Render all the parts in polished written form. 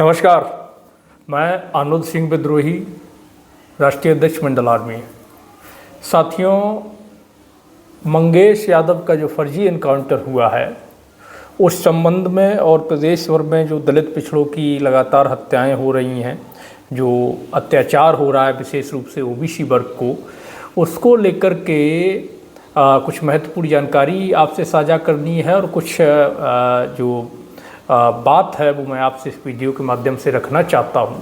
नमस्कार, मैं आनंद सिंह विद्रोही, राष्ट्रीय अध्यक्ष मंडल आर्मी। साथियों, मंगेश यादव का जो फर्जी एनकाउंटर हुआ है उस संबंध में और प्रदेश भर में जो दलित पिछड़ों की लगातार हत्याएं हो रही हैं, जो अत्याचार हो रहा है विशेष रूप से ओबीसी वर्ग को, उसको लेकर के कुछ महत्वपूर्ण जानकारी आपसे साझा करनी है और कुछ जो बात है वो मैं आपसे इस वीडियो के माध्यम से रखना चाहता हूँ।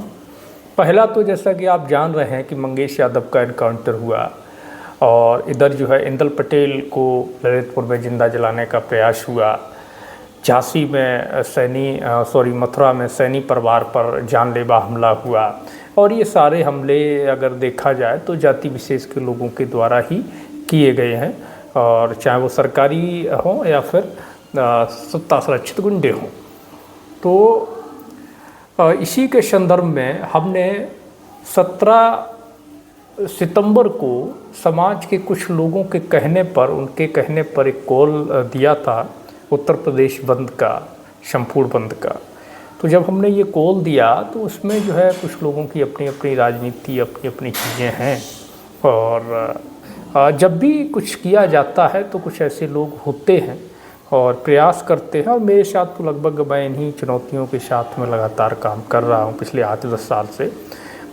पहला तो जैसा कि आप जान रहे हैं कि मंगेश यादव का एनकाउंटर हुआ और इधर जो है इंदल पटेल को ललितपुर में जिंदा जलाने का प्रयास हुआ। झांसी में मथुरा में सैनी परिवार पर जानलेवा हमला हुआ और ये सारे हमले अगर देखा जाए तो जाति विशेष के लोगों के द्वारा ही किए गए हैं, और चाहे वो सरकारी हों या फिर सत्ता संरक्षित गुंडे हों। तो इसी के संदर्भ में हमने 17 सितंबर को समाज के कुछ लोगों के उनके कहने पर एक कॉल दिया था उत्तर प्रदेश बंद का, संपूर्ण बंद का। तो जब हमने ये कॉल दिया तो उसमें जो है कुछ लोगों की अपनी अपनी राजनीति, अपनी अपनी चीज़ें हैं, और जब भी कुछ किया जाता है तो कुछ ऐसे लोग होते हैं और प्रयास करते हैं, और मेरे साथ तो लगभग मैं इन्हीं चुनौतियों के साथ में लगातार काम कर रहा हूँ पिछले 8-10 साल से।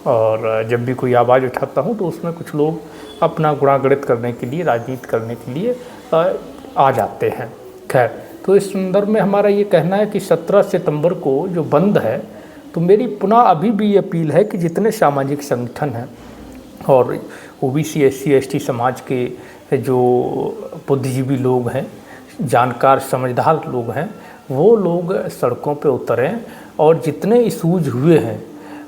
और जब भी कोई आवाज़ उठाता हूँ तो उसमें कुछ लोग अपना गुणागणित करने के लिए, राजनीति करने के लिए आ जाते हैं। खैर, तो इस संदर्भ में हमारा ये कहना है कि 17 सितंबर को जो बंद है, तो मेरी पुनः अभी भी ये अपील है कि जितने सामाजिक संगठन हैं और ओबीसी SC ST समाज के जो बुद्धिजीवी लोग हैं, जानकार समझदार लोग हैं, वो लोग सड़कों पे उतरें और जितने इशूज़ हुए हैं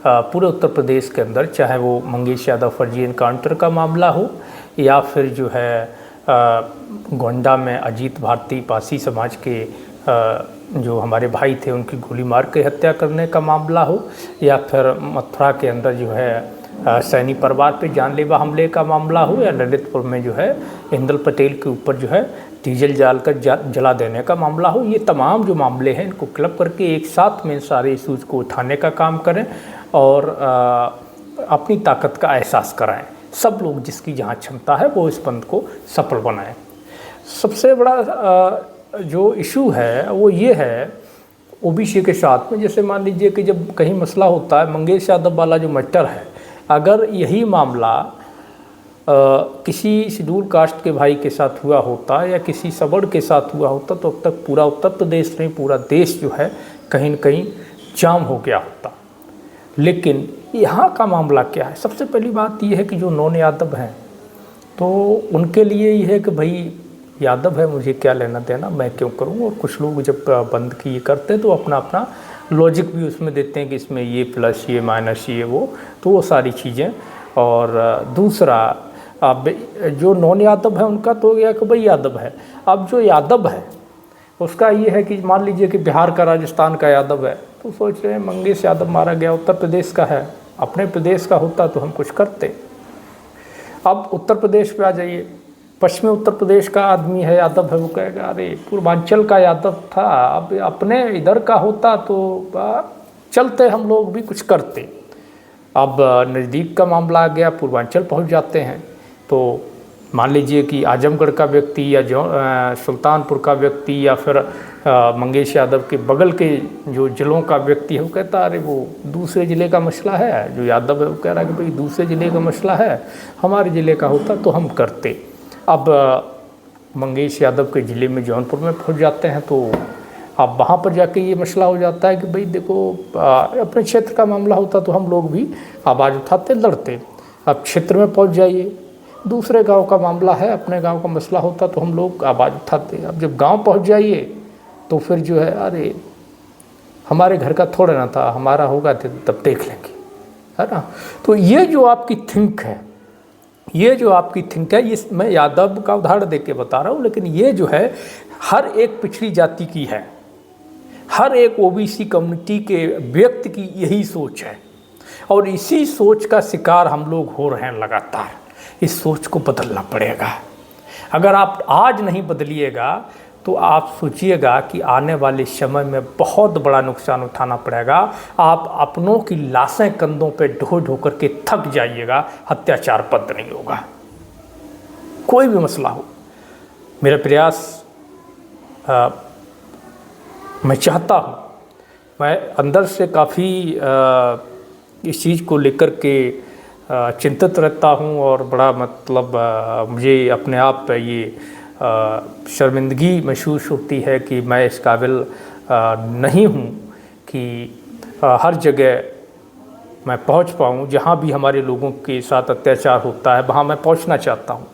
पूरे उत्तर प्रदेश के अंदर, चाहे वो मंगेश यादव फर्जी एनकाउंटर का मामला हो या फिर जो है गोंडा में अजीत भारती पासी समाज के जो हमारे भाई थे उनकी गोली मार के हत्या करने का मामला हो, या फिर मथुरा के अंदर जो है सैनी परिवार पे जानलेवा हमले का मामला हो, या ललितपुर में जो है इंदल पटेल के ऊपर जो है डीजल जला देने का मामला हो। ये तमाम जो मामले हैं इनको क्लब करके एक साथ में सारे इशूज़ को उठाने का काम करें और अपनी ताकत का एहसास कराएं। सब लोग जिसकी जहाँ क्षमता है वो इस बंद को सफल बनाएं। सबसे बड़ा जो इशू है वो ये है ओबीसी के साथ में। जैसे मान लीजिए कि जब कहीं मसला होता है, मंगेश यादव वाला जो मैटर है, अगर यही मामला किसी शेड्यूल कास्ट के भाई के साथ हुआ होता या किसी सवर्ण के साथ हुआ होता तो अब तक पूरा उत्तर प्रदेश नहीं, पूरा देश जो है कहीं न कहीं जाम हो गया होता। लेकिन यहाँ का मामला क्या है? सबसे पहली बात यह है कि जो नॉन यादव हैं तो उनके लिए ये है कि भाई यादव है, मुझे क्या लेना देना, मैं क्यों करूँ। और कुछ लोग जब बंद की ये करते हैं तो अपना अपना लॉजिक भी उसमें देते हैं कि इसमें ये प्लस, ये माइनस, ये वो सारी चीज़ें। और दूसरा, अब जो नॉन यादव है उनका तो यह कि भाई यादव है। अब जो यादव है उसका ये है कि मान लीजिए कि बिहार का, राजस्थान का यादव है, तो सोच रहे हैं मंगेश यादव मारा गया, उत्तर प्रदेश का है, अपने प्रदेश का होता तो हम कुछ करते। अब उत्तर प्रदेश पे आ जाइए, पश्चिमी उत्तर प्रदेश का आदमी है, यादव है, वो कहेगा अरे पूर्वांचल का यादव था, अब अपने इधर का होता तो चलते, हम लोग भी कुछ करते। अब नज़दीक का मामला आ गया, पूर्वांचल पहुंच जाते हैं, तो मान लीजिए कि आजमगढ़ का व्यक्ति या सुल्तानपुर का व्यक्ति या फिर मंगेश यादव के बगल के जो ज़िलों का व्यक्ति है, वो कहता अरे वो दूसरे ज़िले का मसला है। जो यादव है वो कह रहा है कि भाई दूसरे ज़िले का मसला है, हमारे ज़िले का होता तो हम करते। अब मंगेश यादव के ज़िले में जौनपुर में पहुंच जाते हैं, तो अब वहाँ पर जाके ये मसला हो जाता है कि भाई देखो अपने क्षेत्र का मामला होता तो हम लोग भी आवाज़ उठाते, लड़ते। अब क्षेत्र में पहुँच जाइए, दूसरे गांव का मामला है, अपने गांव का मसला होता तो हम लोग आवाज़ उठाते। अब जब गांव पहुंच जाइए तो फिर जो है अरे हमारे घर का थोड़ा ना था, हमारा होगा तब देख लेंगे, है ना। तो ये जो आपकी थिंक है, ये मैं यादव का उदाहरण देके बता रहा हूँ, लेकिन ये जो है हर एक पिछड़ी जाति की है, हर एक ओबीसी कम्युनिटी के व्यक्ति की यही सोच है, और इसी सोच का शिकार हम लोग हो रहे हैं लगातार। इस सोच को बदलना पड़ेगा। अगर आप आज नहीं बदलिएगा तो आप सोचिएगा कि आने वाले समय में बहुत बड़ा नुकसान उठाना पड़ेगा। आप अपनों की लाशें कंधों पे ढो ढो करके थक जाइएगा, अत्याचार बंद नहीं होगा। कोई भी मसला हो, मेरा प्रयास मैं चाहता हूँ, मैं अंदर से काफ़ी इस चीज़ को लेकर के चिंतित रहता हूँ और बड़ा मतलब मुझे अपने आप पे ये शर्मिंदगी महसूस होती है कि मैं इस काबिल नहीं हूँ कि हर जगह मैं पहुँच पाऊँ। जहाँ भी हमारे लोगों के साथ अत्याचार होता है वहाँ मैं पहुँचना चाहता हूँ।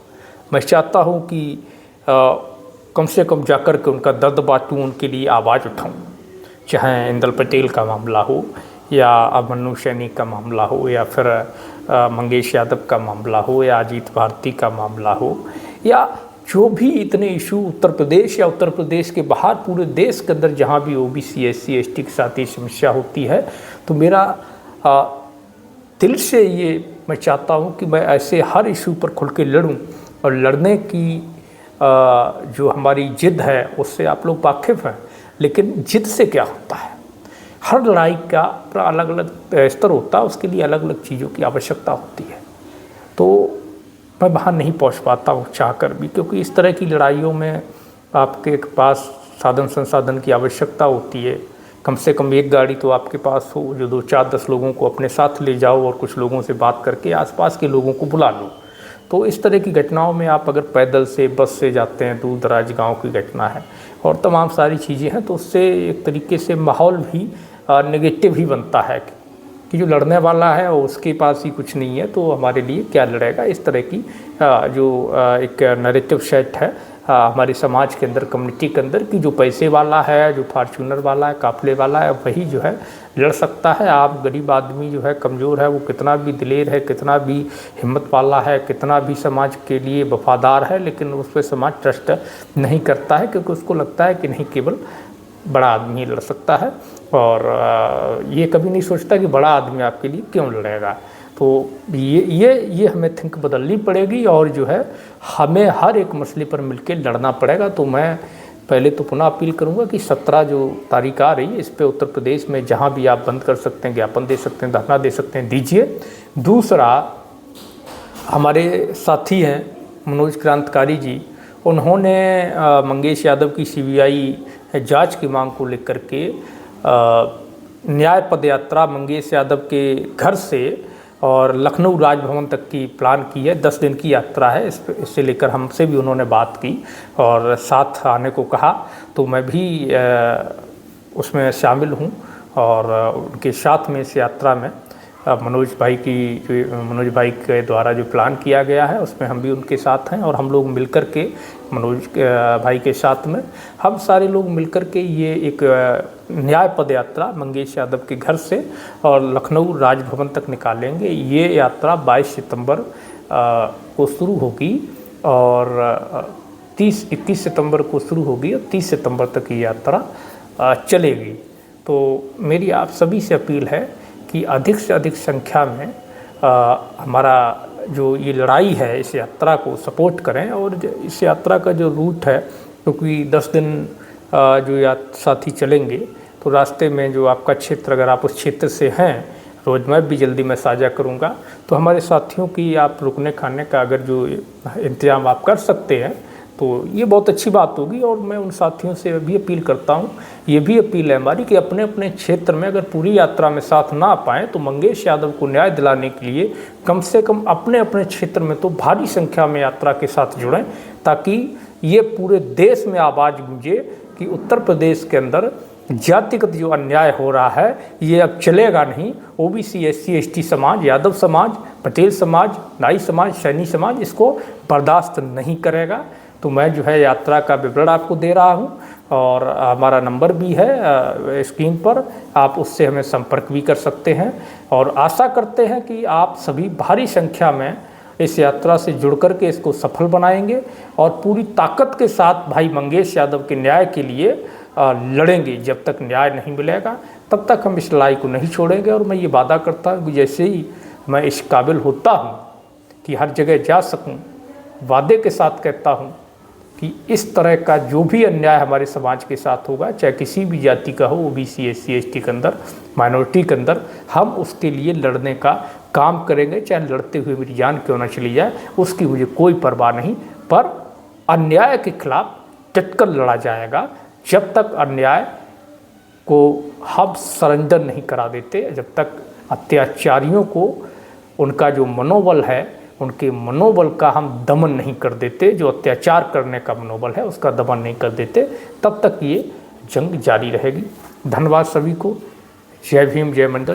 मैं चाहता हूँ कि कम से कम जाकर के उनका दर्द बांटूँ, उनके लिए आवाज़ उठाऊँ। चाहे इंदल पटेल का मामला हो या अभिमन्यु सैनी का मामला हो या फिर मंगेश यादव का मामला हो या अजीत भारती का मामला हो या जो भी इतने इशू उत्तर प्रदेश या उत्तर प्रदेश के बाहर पूरे देश के अंदर जहाँ भी ओबीसी एससी एसटी के साथ ये समस्या होती है, तो मेरा दिल से ये मैं चाहता हूँ कि मैं ऐसे हर इशू पर खुल के लड़ूँ। और लड़ने की जो हमारी जिद है उससे आप लोग वाकिफ़ हैं, लेकिन जिद से क्या होता है, हर लड़ाई का अपना अलग अलग स्तर होता है, उसके लिए अलग अलग चीज़ों की आवश्यकता होती है। तो मैं वहाँ नहीं पहुँच पाता हूँ चाह कर भी, क्योंकि इस तरह की लड़ाइयों में आपके पास साधन संसाधन की आवश्यकता होती है। कम से कम एक गाड़ी तो आपके पास हो जो 2 4 10 लोगों को अपने साथ ले जाओ और कुछ लोगों से बात करके आसपास के लोगों को बुला लो। तो इस तरह की घटनाओं में आप अगर पैदल से बस से जाते हैं, दूर दराज गाँव की घटना है और तमाम सारी चीज़ें हैं, तो उससे एक तरीके से माहौल भी नेगेटिव ही बनता है कि जो लड़ने वाला है उसके पास ही कुछ नहीं है तो हमारे लिए क्या लड़ेगा। इस तरह की जो एक नैरेटिव सेट है हमारे समाज के अंदर, कम्युनिटी के अंदर, कि जो पैसे वाला है, जो फार्चूनर वाला है, काफले वाला है, वही जो है लड़ सकता है। आप गरीब आदमी जो है, कमज़ोर है, वो कितना भी दिलेर है, कितना भी हिम्मत वाला है, कितना भी समाज के लिए वफादार है, लेकिन उस पर समाज ट्रस्ट नहीं करता है, क्योंकि उसको लगता है कि नहीं, केवल बड़ा आदमी ही लड़ सकता है। और ये कभी नहीं सोचता कि बड़ा आदमी आपके लिए क्यों लड़ेगा। तो ये हमें थिंक बदलनी पड़ेगी और जो है हमें हर एक मसले पर मिलकर लड़ना पड़ेगा। तो मैं पहले तो पुनः अपील करूंगा कि 17 जो तारीख आ रही है, इस पे उत्तर प्रदेश में जहां भी आप बंद कर सकते हैं, ज्ञापन दे सकते हैं, धरना दे सकते हैं, दीजिए। दूसरा, हमारे साथी हैं मनोज क्रांतिकारी जी, उन्होंने मंगेश यादव की सीबीआई जांच की मांग को लेकर के न्याय पदयात्रा मंगेश यादव के घर से और लखनऊ राजभवन तक की प्लान की है। 10 दिन की यात्रा है। इससे लेकर हमसे भी उन्होंने बात की और साथ आने को कहा, तो मैं भी उसमें शामिल हूँ और उनके साथ में इस यात्रा में मनोज भाई के द्वारा जो प्लान किया गया है उसमें हम भी उनके साथ हैं और हम लोग मिलकर के मनोज भाई के साथ में हम सारे लोग मिलकर के ये एक न्याय पदयात्रा मंगेश यादव के घर से और लखनऊ राजभवन तक निकालेंगे। ये यात्रा 22 सितंबर को शुरू होगी और 21 सितंबर को शुरू होगी और 30 सितंबर तक ये यात्रा चलेगी। तो मेरी आप सभी से अपील है कि अधिक से अधिक संख्या में हमारा जो ये लड़ाई है इस यात्रा को सपोर्ट करें। और इस यात्रा का जो रूट है, क्योंकि 10 दिन जो साथी चलेंगे, तो रास्ते में जो आपका क्षेत्र, अगर आप उस क्षेत्र से हैं, रोड मैप भी जल्दी मैं साझा करूंगा, तो हमारे साथियों की आप रुकने खाने का अगर जो इंतजाम आप कर सकते हैं तो ये बहुत अच्छी बात होगी। और मैं उन साथियों से भी अपील करता हूँ, ये भी अपील है हमारी कि अपने अपने क्षेत्र में अगर पूरी यात्रा में साथ ना पाएँ तो मंगेश यादव को न्याय दिलाने के लिए कम से कम अपने अपने क्षेत्र में तो भारी संख्या में यात्रा के साथ जुड़ें, ताकि ये पूरे देश में आवाज़ गूंजे कि उत्तर प्रदेश के अंदर जातिगत जो अन्याय हो रहा है ये अब चलेगा नहीं। ओबीसी एससी एसटी समाज, यादव समाज, पटेल समाज, नाई समाज, सैनी समाज इसको बर्दाश्त नहीं करेगा। तो मैं जो है यात्रा का विवरण आपको दे रहा हूं और हमारा नंबर भी है स्क्रीन पर, आप उससे हमें संपर्क भी कर सकते हैं। और आशा करते हैं कि आप सभी भारी संख्या में इस यात्रा से जुड़ कर के इसको सफल बनाएंगे और पूरी ताकत के साथ भाई मंगेश यादव के न्याय के लिए लड़ेंगे। जब तक न्याय नहीं मिलेगा तब तक हम इस लड़ाई को नहीं छोड़ेंगे। और मैं ये वादा करता हूँ कि जैसे ही मैं इस काबिल होता हूँ कि हर जगह जा सकूँ, वादे के साथ कहता हूँ कि इस तरह का जो भी अन्याय हमारे समाज के साथ होगा, चाहे किसी भी जाति का हो, ओबीसी, एससी, एसटी के अंदर, माइनॉरिटी के अंदर, हम उसके लिए लड़ने का काम करेंगे, चाहे लड़ते हुए मेरी जान क्यों ना चली जाए, उसकी मुझे कोई परवाह नहीं। पर अन्याय के खिलाफ डटकर लड़ा जाएगा। जब तक अन्याय को हम सरेंडर नहीं करा देते, जब तक अत्याचारियों को उनका जो मनोबल है, उनके मनोबल का हम दमन नहीं कर देते, जो अत्याचार करने का मनोबल है उसका दमन नहीं कर देते, तब तक ये जंग जारी रहेगी। धन्यवाद सभी को। जय भीम, जय मंडल।